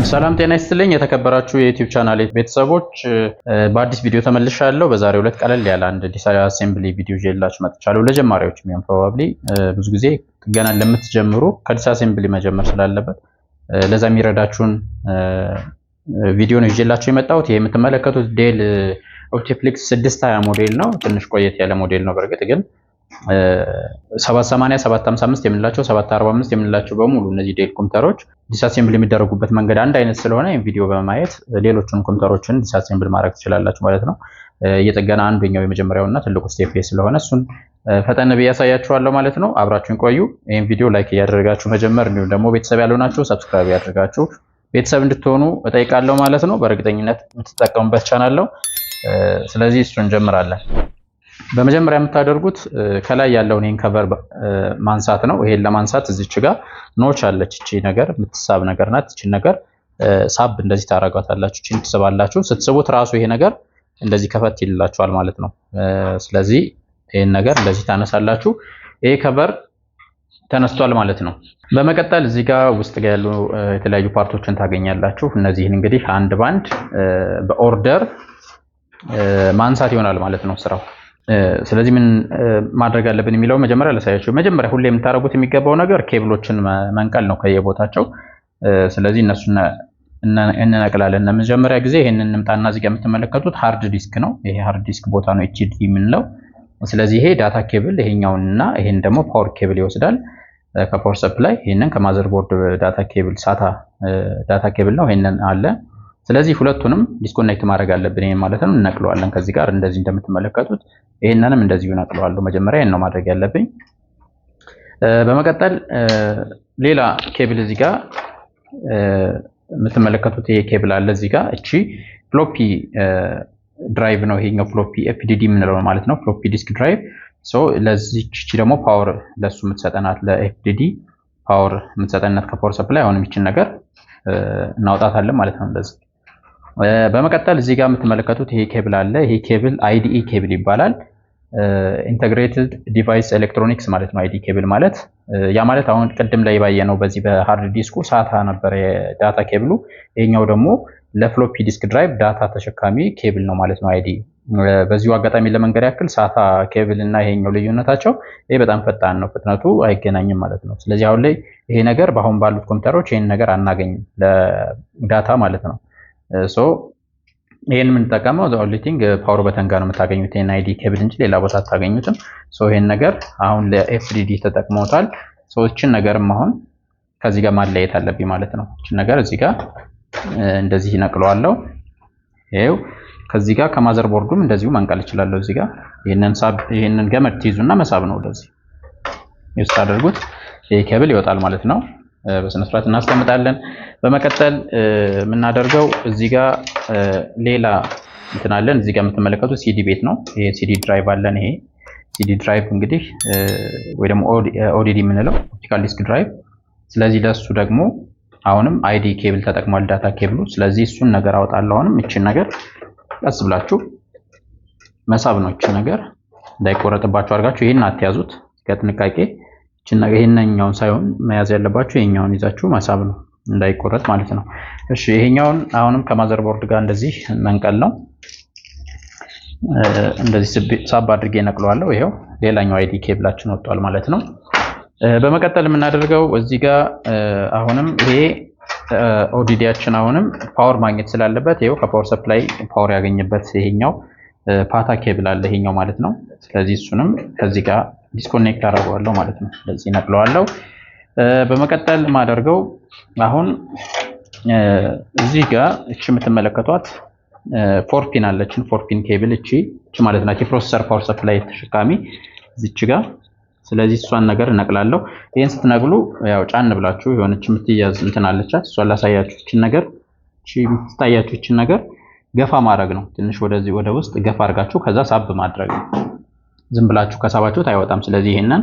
ሰላም ጤና ይስጥልኝ የተከበራችሁ የዩቲዩብ ቻናል ቤተሰቦች በአዲስ ቪዲዮ ተመልሻለሁ። በዛሬው ዕለት ቀለል ያለ አንድ ዲስአሴምብሊ ቪዲዮ ይዤላችሁ መጥቻለሁ። ለጀማሪዎች የሚሆን ፕሮባብሊ ብዙ ጊዜ ገና ለምትጀምሩ ከዲስአሴምብሊ መጀመር ስላለበት ለዛ የሚረዳችሁን ቪዲዮ ነው ይዤላችሁ የመጣሁት። ይሄ የምትመለከቱት ዴል ኦፕቲፍሊክስ 620 ሞዴል ነው። ትንሽ ቆየት ያለ ሞዴል ነው። በርግጥ ግን 780 755 የምንላቸው 745 የምንላቸው በሙሉ እነዚህ ዴል ኮምፒውተሮች ዲስአሴምብል የሚደረጉበት መንገድ አንድ አይነት ስለሆነ ይሄን ቪዲዮ በማየት ሌሎቹን ኮምፒውተሮችን ዲስአሴምብል ማድረግ ትችላላችሁ ማለት ነው። የጥገና አንደኛው የመጀመሪያውና ትልቁ ስቴፕ ስለሆነ እሱን ፈጠን ብዬ ያሳያችኋለሁ ማለት ነው። አብራችሁን ቆዩ። ይሄን ቪዲዮ ላይክ እያደረጋችሁ መጀመር እንዲሁም ደግሞ ቤተሰብ ያልሆናችሁ ሰብስክራይብ ያደርጋችሁ ቤተሰብ እንድትሆኑ እጠይቃለሁ ማለት ነው። በእርግጠኝነት የምትጠቀሙበት ቻናል ነው። ስለዚህ እሱን እንጀምራለን። በመጀመሪያ የምታደርጉት ከላይ ያለውን ይሄን ከቨር ማንሳት ነው። ይሄን ለማንሳት እዚች ጋር ኖች አለች። እቺ ነገር የምትሳብ ነገር ናት። እቺ ነገር ሳብ እንደዚህ ታረጋታላችሁ። እቺን ትስባላችሁ። ስትስቡት ራሱ ይሄ ነገር እንደዚህ ከፈት ይልላችኋል ማለት ነው። ስለዚህ ይሄን ነገር እንደዚህ ታነሳላችሁ። ይሄ ከቨር ተነስቷል ማለት ነው። በመቀጠል እዚህ ጋር ውስጥ ጋር ያሉ የተለያዩ ፓርቶችን ታገኛላችሁ። እነዚህን እንግዲህ አንድ ባንድ በኦርደር ማንሳት ይሆናል ማለት ነው ስራው። ስለዚህ ምን ማድረግ አለብን የሚለው መጀመሪያ ላሳያችሁ። መጀመሪያ ሁሌ የምታረጉት የሚገባው ነገር ኬብሎችን መንቀል ነው ከየቦታቸው። ስለዚህ እነሱን እንነቅላለን። ለመጀመሪያ ጊዜ ይሄንን እንምጣና እዚህ ጋር የምትመለከቱት ሃርድ ዲስክ ነው። ይሄ ሃርድ ዲስክ ቦታ ነው ኤችዲ የምንለው። ስለዚህ ይሄ ዳታ ኬብል ይሄኛውንና ይሄን ደግሞ ፓወር ኬብል ይወስዳል ከፓወር ሰፕላይ። ይሄንን ከማዘርቦርድ ዳታ ኬብል ሳታ ዳታ ኬብል ነው። ይሄንን አለ። ስለዚህ ሁለቱንም ዲስኮኔክት ማድረግ አለብን። ይሄን ማለት ነው እንነቅለዋለን። ከዚህ ጋር እንደዚህ እንደምትመለከቱት ይሄንንም እንደዚሁ ነቅለዋለሁ። መጀመሪያ ይሄን ነው ማድረግ ያለብኝ። በመቀጠል ሌላ ኬብል እዚህ ጋር የምትመለከቱት ይሄ ኬብል አለ እዚህ ጋር። እቺ ፍሎፒ ድራይቭ ነው። ይሄኛው ፍሎፒ ኤፍዲዲ የምንለው ማለት ነው። ፍሎፒ ዲስክ ድራይቭ። ለዚህ እቺ ደግሞ ፓወር ለሱ የምትሰጠናት ለኤፍዲዲ ፓወር የምትሰጠናት ከፓወር ሰፕላይ። አሁንም እቺን ነገር እናውጣታለን ማለት ነው እንደዚህ። በመቀጠል እዚህ ጋር የምትመለከቱት ይሄ ኬብል አለ። ይሄ ኬብል አይዲኢ ኬብል ይባላል። ኢንተግሬትድ ዲቫይስ ኤሌክትሮኒክስ ማለት ነው አይዲኢ ኬብል ማለት። ያ ማለት አሁን ቅድም ላይ ባየነው በዚህ በሃርድ ዲስኩ ሳታ ነበር የዳታ ኬብሉ። ይሄኛው ደግሞ ለፍሎፒ ዲስክ ድራይቭ ዳታ ተሸካሚ ኬብል ነው ማለት ነው አይዲኢ። በዚሁ አጋጣሚ ለመንገር ያክል ሳታ ኬብል እና ይሄኛው ልዩነታቸው ይሄ በጣም ፈጣን ነው፣ ፍጥነቱ አይገናኝም ማለት ነው። ስለዚህ አሁን ላይ ይሄ ነገር በአሁን ባሉት ኮምፒውተሮች ይሄን ነገር አናገኝም ለዳታ ማለት ነው። ይሄን የምንጠቀመው ኦንሊቲንግ ፓወር በተን ጋር ነው የምታገኙት ይሄን አይዲ ኬብል እንጂ ሌላ ቦታ አታገኙትም። ይሄን ነገር አሁን ለኤፍዲዲ ተጠቅመውታል። እቺን ነገርም አሁን ከዚህ ጋር ማለየት አለብኝ ማለት ነው። እቺን ነገር እዚህ ጋር እንደዚህ ነቅለዋለሁ። ይሄው ከዚህ ጋር ከማዘር ቦርዱም እንደዚሁ መንቀል እችላለሁ። እዚህ ጋር ይሄንን ገመድ ትይዙና መሳብ ነው ወደዚህ ይስታደርጉት ይሄ ኬብል ይወጣል ማለት ነው። በስነ ስርዓት እናስቀምጣለን። በመቀጠል የምናደርገው እዚህ ጋር ሌላ እንትን አለን። እዚህ ጋር የምትመለከቱት ሲዲ ቤት ነው። ይሄ ሲዲ ድራይቭ አለን። ይሄ ሲዲ ድራይቭ እንግዲህ ወይ ደግሞ ኦዲዲ የምንለው ኦፕቲካል ዲስክ ድራይቭ። ስለዚህ ለሱ ደግሞ አሁንም አይዲ ኬብል ተጠቅሟል ዳታ ኬብሉ። ስለዚህ እሱን ነገር አወጣለሁ። አሁንም እቺን ነገር ቀስ ብላችሁ መሳብ ነው። እቺ ነገር እንዳይቆረጥባችሁ አድርጋችሁ ይሄን አትያዙት ከጥንቃቄ። ይሄንኛውን ሳይሆን መያዝ ያለባችሁ ይሄኛውን ይዛችሁ መሳብ ነው እንዳይቆረጥ ማለት ነው። እሺ ይሄኛውን አሁንም ከማዘር ቦርድ ጋር እንደዚህ መንቀል ነው። እንደዚህ ሳብ አድርጌ ነቅለዋለሁ። ይሄው ሌላኛው አይዲ ኬብላችን ወጥቷል ማለት ነው። በመቀጠል የምናደርገው እዚህ ጋር አሁንም ይሄ ኦዲዲያችን አሁንም ፓወር ማግኘት ስላለበት ይሄው ከፓወር ሰፕላይ ፓወር ያገኘበት ይሄኛው ፓታ ኬብል አለ ይሄኛው ማለት ነው። ስለዚህ እሱንም ከዚህ ጋር ዲስኮኔክት አደርገዋለሁ ማለት ነው። ስለዚህ ነቅለዋለሁ። በመቀጠል ማደርገው አሁን እዚህ ጋር እቺ የምትመለከቷት ፎርፒን አለችን። ፎርፒን ኬብል እቺ ማለት ናት የፕሮሰሰር ፓወር ሰፕላይ ተሸካሚ እዚች ጋር። ስለዚህ እሷን ነገር እነቅላለሁ። ይሄን ስትነቅሉ ያው ጫን ብላችሁ የሆነች የምትያዝ እንትን አለቻት። እሷን ላሳያችሁ። እቺን ነገር የምትታያችሁ እቺን ነገር ገፋ ማድረግ ነው። ትንሽ ወደዚህ ወደ ውስጥ ገፋ አድርጋችሁ ከዛ ሳብ ማድረግ ነው። ዝም ብላችሁ ከሳባችሁት አይወጣም። ስለዚህ ይሄንን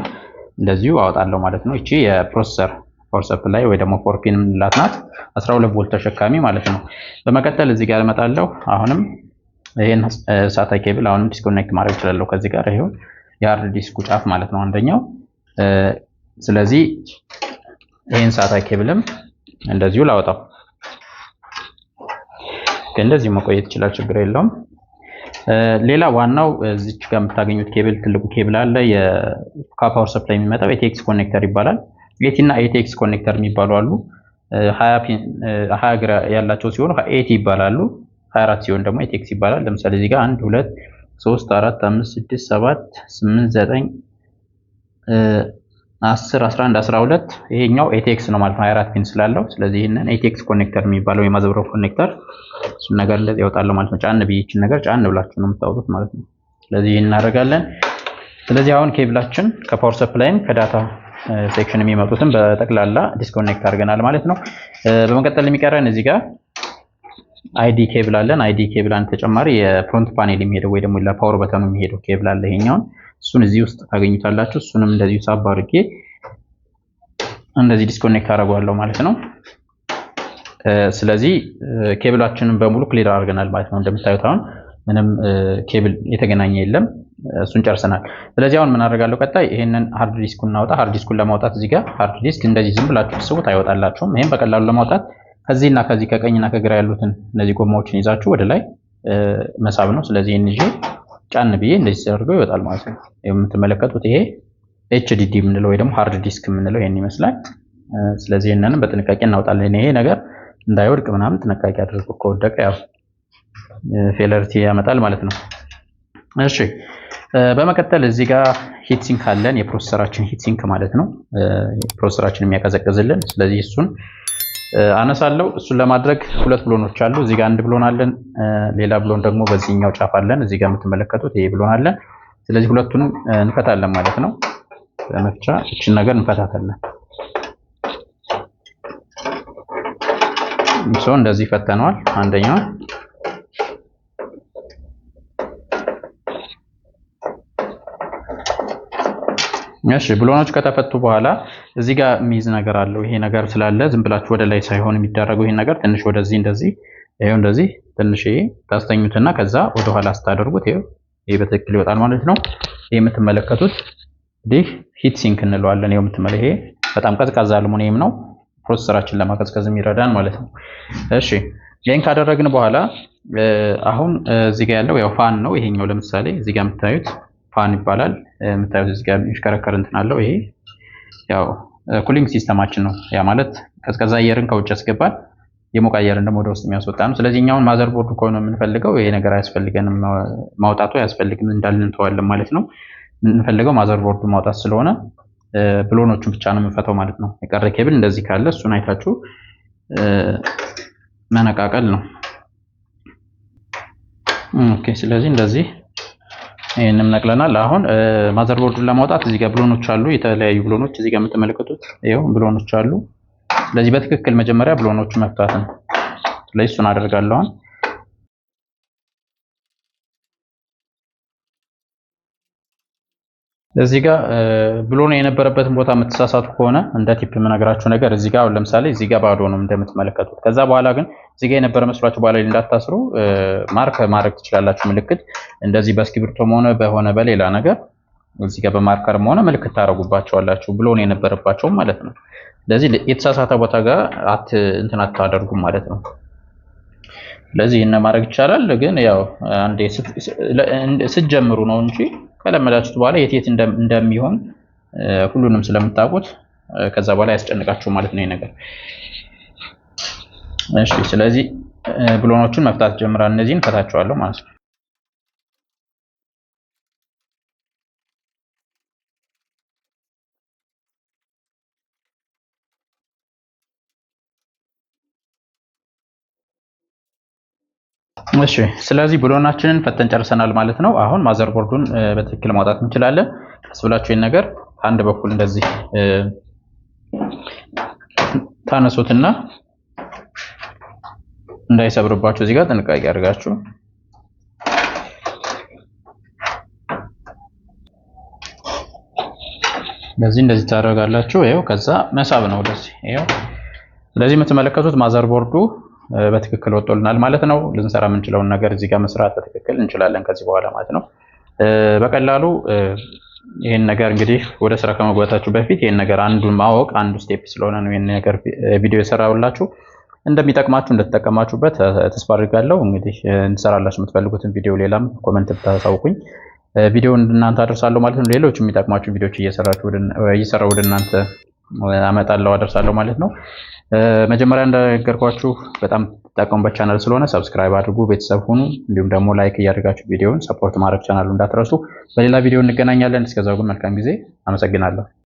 እንደዚሁ አወጣለሁ ማለት ነው። እቺ የፕሮሰሰር ፓወር ሰፕላይ ወይ ደግሞ ፎርፒን የምንላት ናት። 12 ቮልት ተሸካሚ ማለት ነው። በመቀጠል እዚህ ጋር እመጣለሁ። አሁንም ይሄን ሳታ ኬብል አሁንም ዲስኮኔክት ማድረግ እችላለሁ ከዚህ ጋር። ይሄው የሃርድ ዲስኩ ጫፍ ማለት ነው አንደኛው። ስለዚህ ይሄን ሳታ ኬብልም እንደዚሁ ላወጣው እንደዚህ መቆየት ይችላል፣ ችግር የለውም። ሌላ ዋናው እዚች ጋር የምታገኙት ኬብል ትልቁ ኬብል አለ። ከፓወር ሰፕላይ የሚመጣው ኤቲኤክስ ኮኔክተር ይባላል። ኤቲ እና ኤቲኤክስ ኮኔክተር የሚባሉ አሉ። 20 እግር ያላቸው ሲሆኑ ኤቲ ይባላሉ። 24 ሲሆን ደግሞ ኤቲኤክስ ይባላል። ለምሳሌ እዚህ ጋር 1 2 3 4 5 6 7 8 9 10 11 12 ይሄኛው ኤቲኤክስ ነው ማለት ነው 24 ፒን ስላለው። ስለዚህ ይሄንን ኤቲኤክስ ኮኔክተር የሚባለው የማዘብረው ኮኔክተር እሱን ነገር እንደዚህ ያወጣል ማለት ነው። ጫን ብዬችን ነገር ጫን ብላችሁ ነው የምታወጡት ማለት ነው። ስለዚህ ይሄን እናደርጋለን። ስለዚህ አሁን ኬብላችን ከፓወር ሰፕላይም ከዳታ ሴክሽን የሚመጡትን በጠቅላላ ዲስኮኔክት አድርገናል ማለት ነው። በመቀጠል የሚቀረን እዚህ ጋር አይዲ ኬብል አለን። አይዲ ኬብል አንድ ተጨማሪ የፍሮንት ፓኔል የሚሄደው ወይ ደግሞ ለፓወር በተኑ የሚሄደው ኬብል አለ። ይሄኛውን እሱን እዚህ ውስጥ ታገኙታላችሁ። እሱንም እንደዚሁ ሳብ አድርጌ እንደዚህ ዲስኮኔክት አደርገዋለሁ ማለት ነው። ስለዚህ ኬብላችንን በሙሉ ክሊር አድርገናል ማለት ነው። እንደምታዩት አሁን ምንም ኬብል የተገናኘ የለም። እሱን ጨርሰናል። ስለዚህ አሁን ምን አደርጋለሁ? ቀጣይ ይሄንን ሃርድ ዲስኩን እናውጣ። ሃርድ ዲስኩን ለማውጣት እዚህ ጋር ሃርድ ዲስክ እንደዚህ ዝም ብላችሁ ትስቡት አይወጣላችሁም። ይሄን በቀላሉ ለማውጣት ከዚህና ከዚህ ከቀኝና ከግራ ያሉትን እነዚህ ጎማዎችን ይዛችሁ ወደ ላይ መሳብ ነው። ስለዚህ ይሄን ይዤ ጫን ብዬ እንደዚህ ሲያደርገው ይወጣል ማለት ነው። የምትመለከቱት ይሄ ኤችዲዲ የምንለው ወይ ደግሞ ሃርድ ዲስክ የምንለው ይሄን ይመስላል። ስለዚህ ይሄንንም በጥንቃቄ እናውጣለን። ይሄ ነገር እንዳይወድቅ ምናምን ጥንቃቄ አድርጉ። ከወደቀ ያው ፌለሪቲ ያመጣል ማለት ነው። እሺ በመቀጠል እዚህ ጋር ሂት ሲንክ አለን። የፕሮሰሰራችን ሂት ሲንክ ማለት ነው። ፕሮሰሰራችን የሚያቀዘቅዝልን። ስለዚህ እሱን አነሳለሁ። እሱን ለማድረግ ሁለት ብሎኖች አሉ። እዚህ ጋር አንድ ብሎን አለን። ሌላ ብሎን ደግሞ በዚህኛው ጫፍ አለን። እዚህ ጋር የምትመለከቱት ይሄ ብሎን አለን። ስለዚህ ሁለቱንም እንፈታለን ማለት ነው። በመፍቻ እቺን ነገር እንፈታታለን። እንደዚህ ፈተነዋል። አንደኛው እሺ ብሎኖች ከተፈቱ በኋላ እዚህ ጋር የሚይዝ ነገር አለው። ይሄ ነገር ስላለ ዝም ብላችሁ ወደ ላይ ሳይሆን የሚደረገው ይሄን ነገር ትንሽ ወደዚህ እንደዚህ ይሄው እንደዚህ ትንሽ ታስተኙትና ከዛ ወደ ኋላ ስታደርጉት ይሄ በትክክል ይወጣል ማለት ነው። ይሄ የምትመለከቱት ዲህ ሂት ሲንክ እንለዋለን። ይሄው የምትመለከቱት ይሄ በጣም ቀዝቃዛ አሉሚኒየም ነው። ፕሮሰሰራችን ለማቀዝቀዝ የሚረዳን ማለት ነው። እሺ ይሄን ካደረግን በኋላ አሁን እዚህ ጋር ያለው ያው ፋን ነው። ይሄኛው ለምሳሌ እዚህ ጋር የምታዩት ፋን ይባላል። የምታዩት እዚህ ጋር የሚሽከረከር እንትን አለው። ይሄ ያው ኩሊንግ ሲስተማችን ነው። ያ ማለት ቀዝቃዛ አየርን ከውጭ ያስገባል፣ የሞቀ አየርን ደግሞ ወደ ውስጥ የሚያስወጣ ነው። ስለዚህ እኛውን ማዘርቦርዱ ከሆነ የምንፈልገው ይሄ ነገር አያስፈልገንም፣ ማውጣቱ አያስፈልግም እንዳልን እንተዋለን ማለት ነው። የምንፈልገው ማዘርቦርዱ ማውጣት ስለሆነ ብሎኖቹን ብቻ ነው የምንፈተው ማለት ነው። የቀረ ኬብል እንደዚህ ካለ እሱን አይታችሁ መነቃቀል ነው። ኦኬ ስለዚህ እንደዚህ ይሄንም ነቅለናል። አሁን ማዘርቦርዱን ለማውጣት እዚህ ጋር ብሎኖች አሉ፣ የተለያዩ ብሎኖች እዚህ ጋር የምትመለከቱት ይሄው ብሎኖች አሉ። ስለዚህ በትክክል መጀመሪያ ብሎኖቹን መፍታት ነው። ስለዚህ እሱን አደርጋለሁ። እዚህ ጋር ብሎን የነበረበትን ቦታ የምትሳሳቱ ከሆነ እንደ ቲፕ የምነግራችሁ ነገር እዚህ ጋር ለምሳሌ እዚህ ጋር ባዶ ነው እንደምትመለከቱት። ከዛ በኋላ ግን እዚህ ጋር የነበረ መስሏችሁ በኋላ እንዳታስሩ ማርክ ማድረግ ትችላላችሁ። ምልክት እንደዚህ በእስክሪብቶም ሆነ በሆነ በሌላ ነገር እዚህ ጋር በማርከርም ሆነ ምልክት ታደርጉባቸዋላችሁ ብሎን የነበረባቸው ማለት ነው። ስለዚህ የተሳሳተ ቦታ ጋር እንትን አታደርጉም ማለት ነው። ስለዚህ ይሄን ማድረግ ይቻላል። ግን ያው አንዴ ስትጀምሩ ነው እንጂ ከለመዳችሁት በኋላ የት እንደሚሆን ሁሉንም ስለምታውቁት ከዛ በኋላ ያስጨንቃችሁ ማለት ነው ይሄ ነገር። እሺ ስለዚህ ብሎኖቹን መፍታት ጀምራል። እነዚህን ፈታቸዋለሁ ማለት ነው። እሺ ስለዚህ ብሎናችንን ፈተን ጨርሰናል ማለት ነው። አሁን ማዘርቦርዱን በትክክል ማውጣት እንችላለን። ቀስ ብላችሁ ይሄን ነገር አንድ በኩል እንደዚህ ታነሱትና እንዳይሰብርባችሁ እዚህ ጋር ጥንቃቄ አድርጋችሁ እንደዚህ ታደርጋላችሁ። ይሄው ከዛ መሳብ ነው ወደዚህ። ይሄው ስለዚህ የምትመለከቱት ማዘርቦርዱ በትክክል ወጥቶልናል ማለት ነው። ልንሰራ የምንችለውን ነገር እዚህ ጋር መስራት በትክክል እንችላለን ከዚህ በኋላ ማለት ነው። በቀላሉ ይሄን ነገር እንግዲህ ወደ ስራ ከመግባታችሁ በፊት ይሄን ነገር አንዱን ማወቅ አንዱ ስቴፕ ስለሆነ ነው ይሄን ነገር ቪዲዮ የሰራሁላችሁ። እንደሚጠቅማችሁ እንደተጠቀማችሁበት ተስፋ አድርጋለሁ። እንግዲህ እንሰራላችሁ የምትፈልጉትን ቪዲዮ ሌላም ኮሜንት ብታሳውቁኝ ቪዲዮውን እናንተ አደርሳለሁ ማለት ነው። ሌሎች የሚጠቅማችሁ ቪዲዮዎች እየሰራሁ ወደ እናንተ አመጣለሁ አደርሳለሁ ማለት ነው። መጀመሪያ እንደነገርኳችሁ በጣም ተጠቀሙበት ቻናል ስለሆነ ሰብስክራይብ አድርጉ፣ ቤተሰብ ሁኑ። እንዲሁም ደግሞ ላይክ እያደረጋችሁ ቪዲዮውን ሰፖርት ማድረግ ቻናሉ እንዳትረሱ። በሌላ ቪዲዮ እንገናኛለን። እስከዛው ግን መልካም ጊዜ። አመሰግናለሁ።